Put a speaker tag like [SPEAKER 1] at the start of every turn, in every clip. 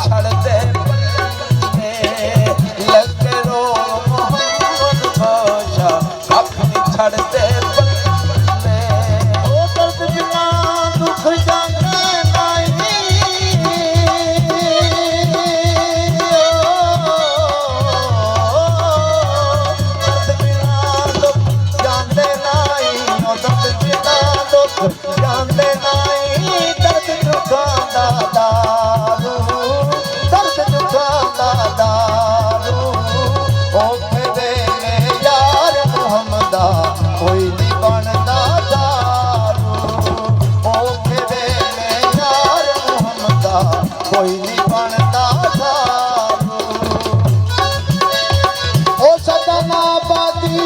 [SPEAKER 1] छड़ दे लगे रो मोहम्मद बाशा अपनी छड़ दे ओ दर्द बिना दुख जाने जाने नहीं दर्द दुखांदा दारू दर्द दुखांदा दारू औखे वेले यार मुहम्मदा कोई नहीं बनदा दारू औखे वेले यार मुहम्मदा कोई नहीं बनदा दारू ओ सदना बादी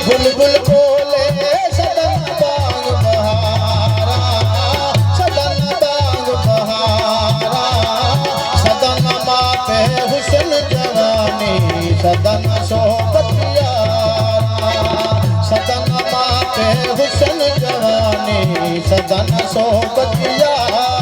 [SPEAKER 1] बुलबुल बोले सदन बाग बहारा सदन बाग बहारा सदन मापे हुस्न जवानी सदन सोबत यारा सदन मापे हुस्न जवानी सदन सोबत यारा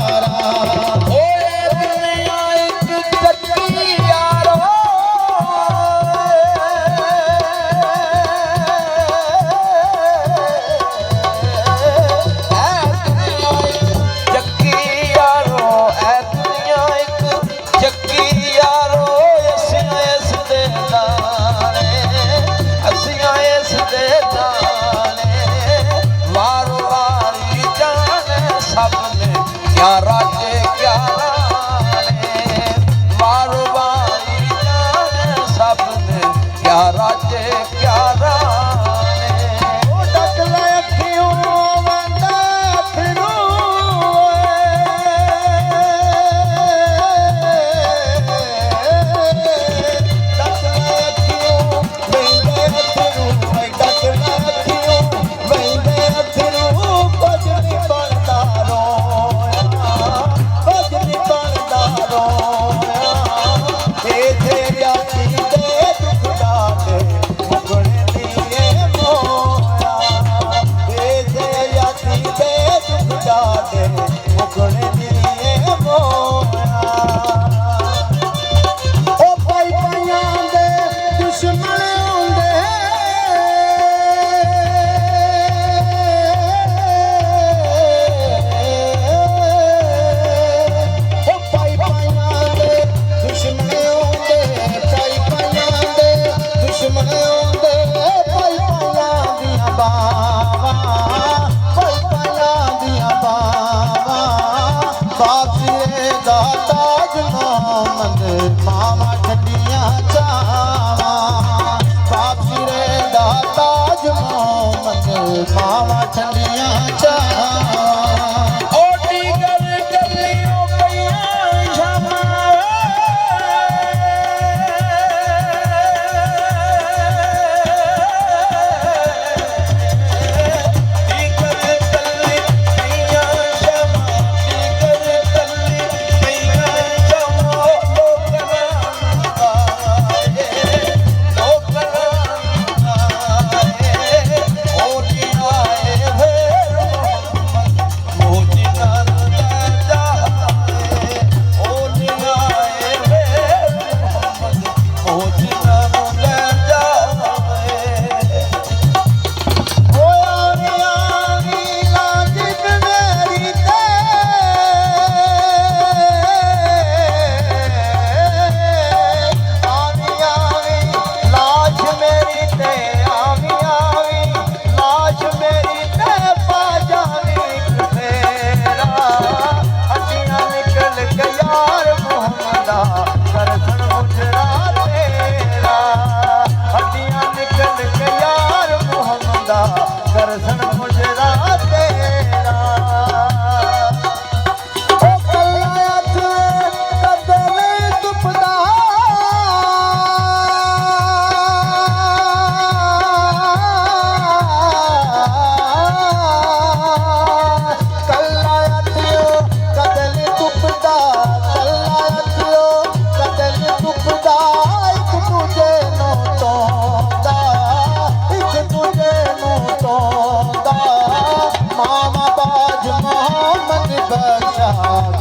[SPEAKER 1] क्या राजे क्या राने मारो बारी जाने सबने क्या राजे क्या राने ओ डकल अखियों वंदा फिरू डकल अखियों वंदे फिरू डकल अखियों वंदे फिरू कुछ नहीं बनता रो बचा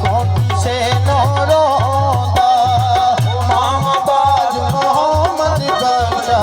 [SPEAKER 1] कोटी से नौरोदा मामा बाज मोहम्मद बचा